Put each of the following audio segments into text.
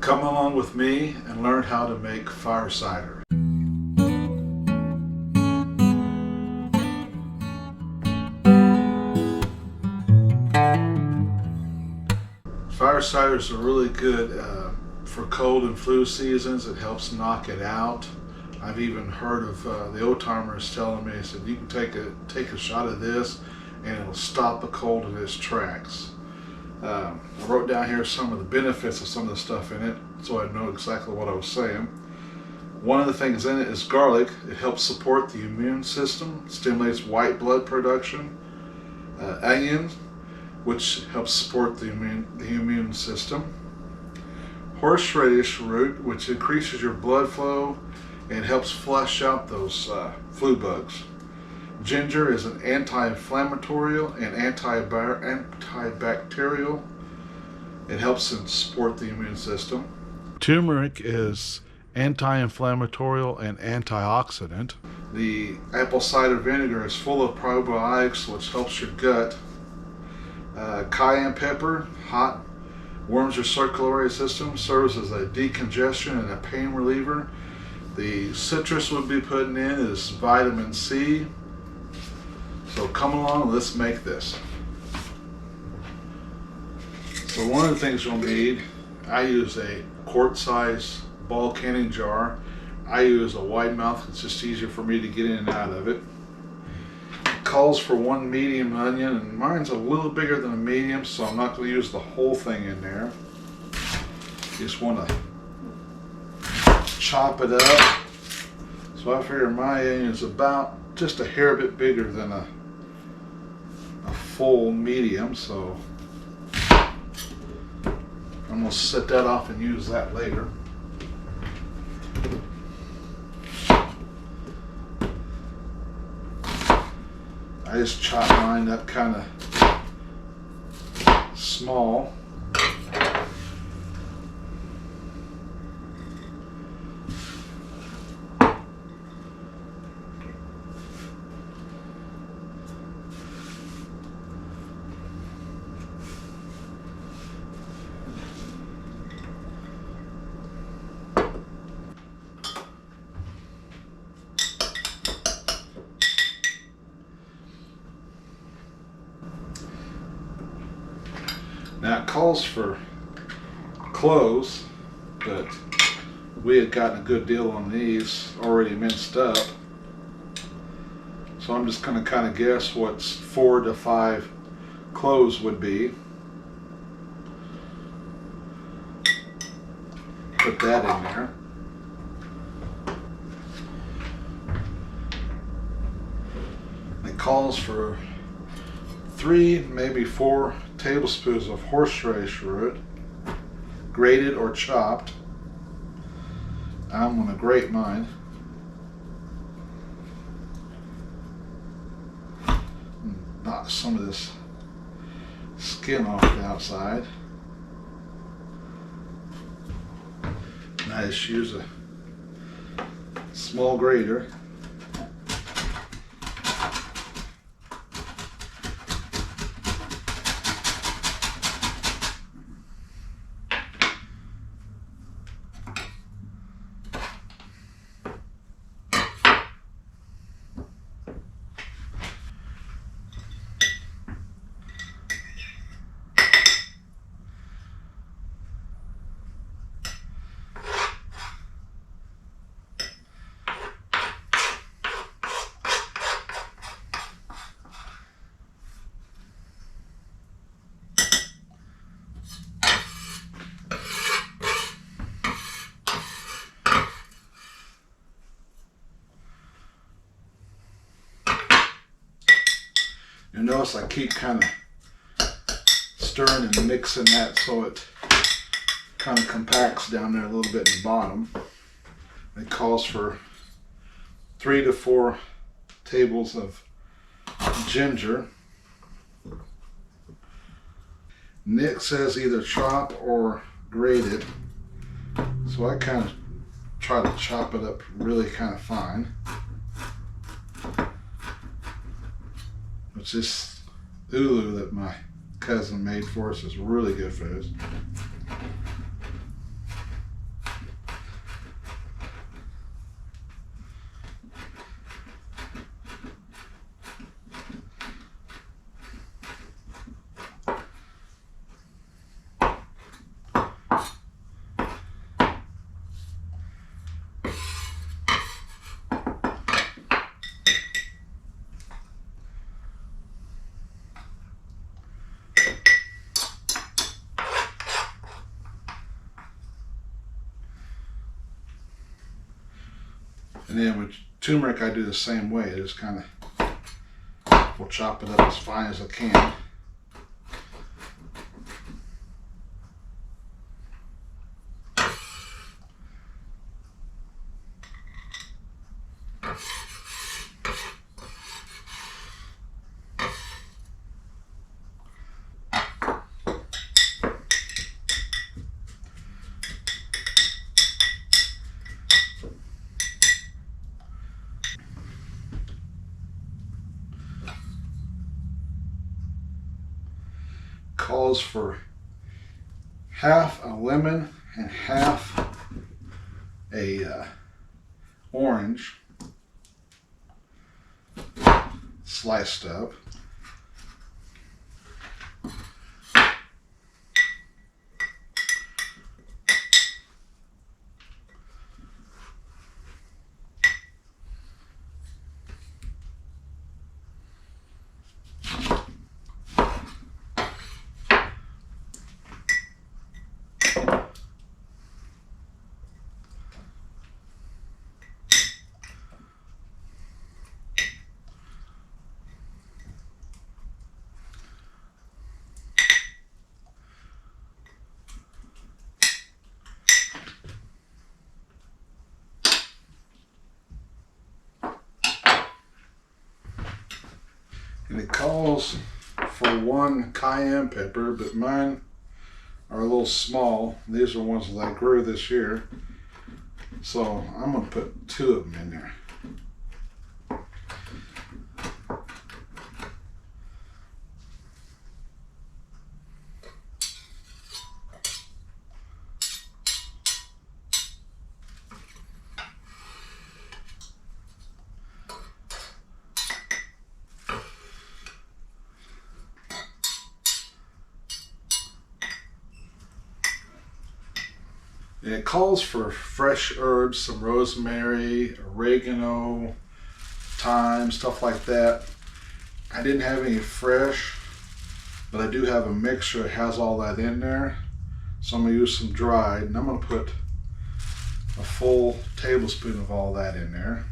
Come along with me and learn how to make fire cider. Fire ciders are really good for cold and flu seasons. It helps knock it out. I've even heard of the old timers telling me, said you can take a shot of this and it'll stop the cold in its tracks. I wrote down here some of the benefits of some of the stuff in it so I know exactly what I was saying. One of the things in it is garlic. It helps support the immune system, stimulates white blood production. Onion, which helps support the immune system. Horseradish root, which increases your blood flow and helps flush out those flu bugs. Ginger is an anti-inflammatory and antibacterial. It helps support the immune system. Turmeric is anti-inflammatory and antioxidant. The apple cider vinegar is full of probiotics, which helps your gut. Cayenne pepper, hot, warms your circulatory system, serves as a decongestion and a pain reliever. The citrus we'll be putting in is vitamin C. So come along, let's make this. So one of the things you'll need, I use a quart-size ball canning jar. I use a wide mouth, it's just easier for me to get in and out of it. Calls for one medium onion, and mine's a little bigger than a medium, so I'm not going to use the whole thing in there. Just want to chop it up. So I figure my onion is about just a hair bit bigger than a full medium, so I'm going to set that off and use that later. I just chop mine up kind of small. Now it calls for cloves, but we had gotten a good deal on these already minced up. So I'm just going to kind of guess what 4 to 5 cloves would be. Put that in there. It calls for 3, maybe 4 tablespoons of horseradish root, grated or chopped. I'm going to grate mine. Knock some of this skin off the outside. And I just use a small grater. You notice I keep kind of stirring and mixing that so it kind of compacts down there a little bit in the bottom. It calls for 3 to 4 tables of ginger. Nick says either chop or grate it, so I kind of try to chop it up really kind of fine. It's this ulu that my cousin made for us is really good for this. And then with turmeric, I do the same way. I just kind of will chop it up as fine as I can. Calls for half a lemon and half a orange sliced up. And it calls for 1 cayenne pepper, but mine are a little small. These are ones that I grew this year. So I'm going to put 2 of them in there. And it calls for fresh herbs, some rosemary, oregano, thyme, stuff like that. I didn't have any fresh, but I do have a mixture that has all that in there. So I'm going to use some dried, and I'm going to put a full tablespoon of all that in there.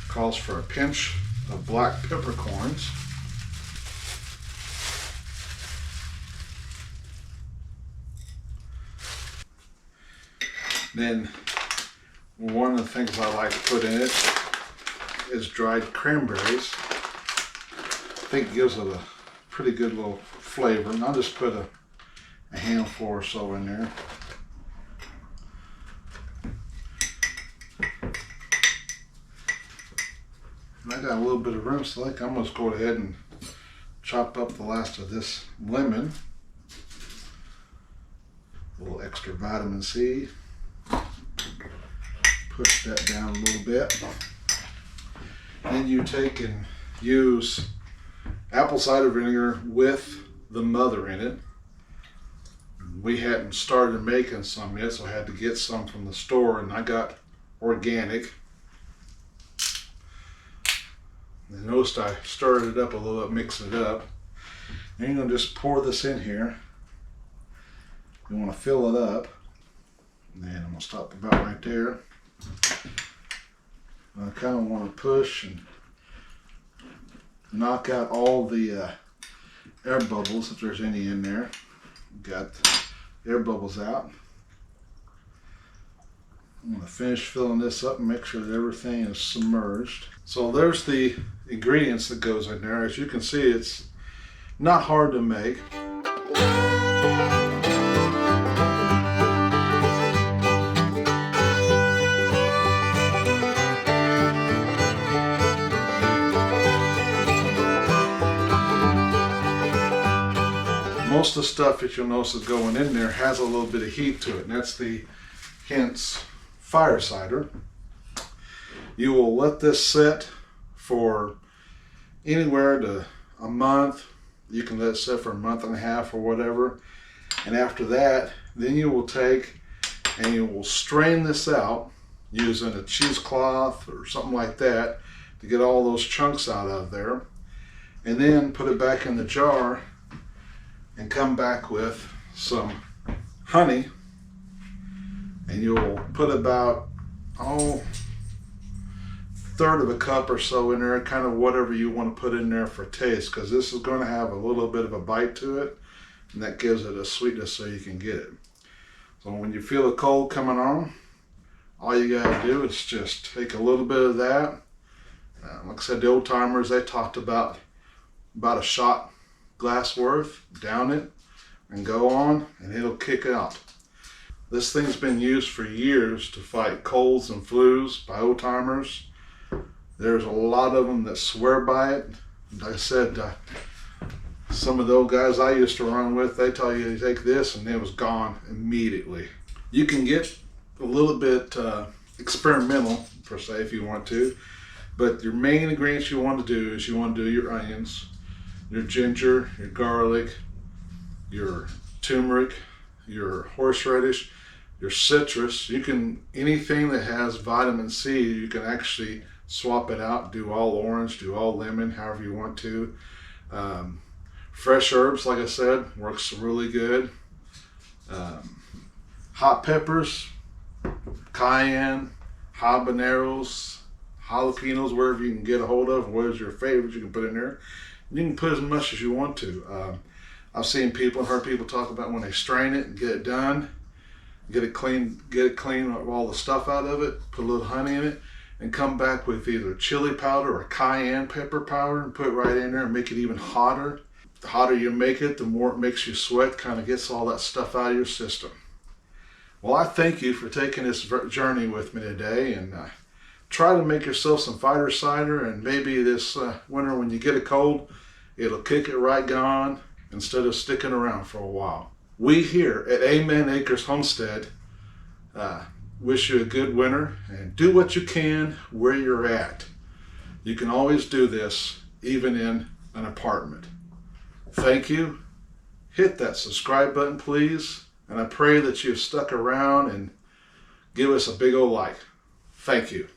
Calls for a pinch of black peppercorns. Then one of the things I like to put in it is dried cranberries. I think it gives it a pretty good little flavor, and I'll just put a handful or so in there. And I got a little bit of room, so I think I'm going to go ahead and chop up the last of this lemon. A little extra vitamin C. Push that down a little bit. Then you take and use apple cider vinegar with the mother in it. We hadn't started making some yet, so I had to get some from the store, and I got organic. And noticed I stirred it up a little bit, mix it up. And you're going to just pour this in here. You want to fill it up. And then I'm going to stop about right there. I kind of want to push and knock out all the air bubbles, if there's any in there. Got the air bubbles out. I'm going to finish filling this up and make sure that everything is submerged. So there's the ingredients that goes in there. As you can see, it's not hard to make. Most of the stuff that you'll notice is going in there has a little bit of heat to it, and that's the hence Fire Cider. You will let this sit for anywhere to a month. You can let it sit for a month and a half or whatever, and after that, then you will take and you will strain this out using a cheesecloth or something like that to get all those chunks out of there, and then put it back in the jar and come back with some honey, and you'll put about, third of a cup or so in there, kind of whatever you want to put in there for taste, because this is going to have a little bit of a bite to it, and that gives it a sweetness so you can get it. So when you feel the cold coming on, all you got to do is just take a little bit of that. Like I said, the old timers, they talked about a shot glass worth, down it, and go on, and it'll kick out. This thing's been used for years to fight colds and flus by old timers. There's a lot of them that swear by it. Like I said, some of the old guys I used to run with, they tell you to take this and it was gone immediately. You can get a little bit experimental, per se, if you want to, but your main ingredients you want to do is you want to do your onions, your ginger, your garlic, your turmeric, your horseradish, your citrus. You can, anything that has vitamin C, you can actually swap it out, do all orange, do all lemon, however you want to. Fresh herbs, like I said, works really good. Hot peppers, cayenne, habaneros, jalapenos, wherever you can get a hold of, whatever's your favorite, you can put in there. You can put as much as you want to. I've seen people, heard people talk about when they strain it and get it done, get it clean of all the stuff out of it, put a little honey in it, and come back with either chili powder or cayenne pepper powder and put it right in there and make it even hotter. The hotter you make it, the more it makes you sweat, kind of gets all that stuff out of your system. Well, I thank you for taking this journey with me today, and try to make yourself some Fire Cider, and maybe this winter when you get a cold, it'll kick it right gone instead of sticking around for a while. We here at Amen Acres Homestead wish you a good winter, and do what you can where you're at. You can always do this, even in an apartment. Thank you. Hit that subscribe button, please, and I pray that you've stuck around and give us a big old like. Thank you.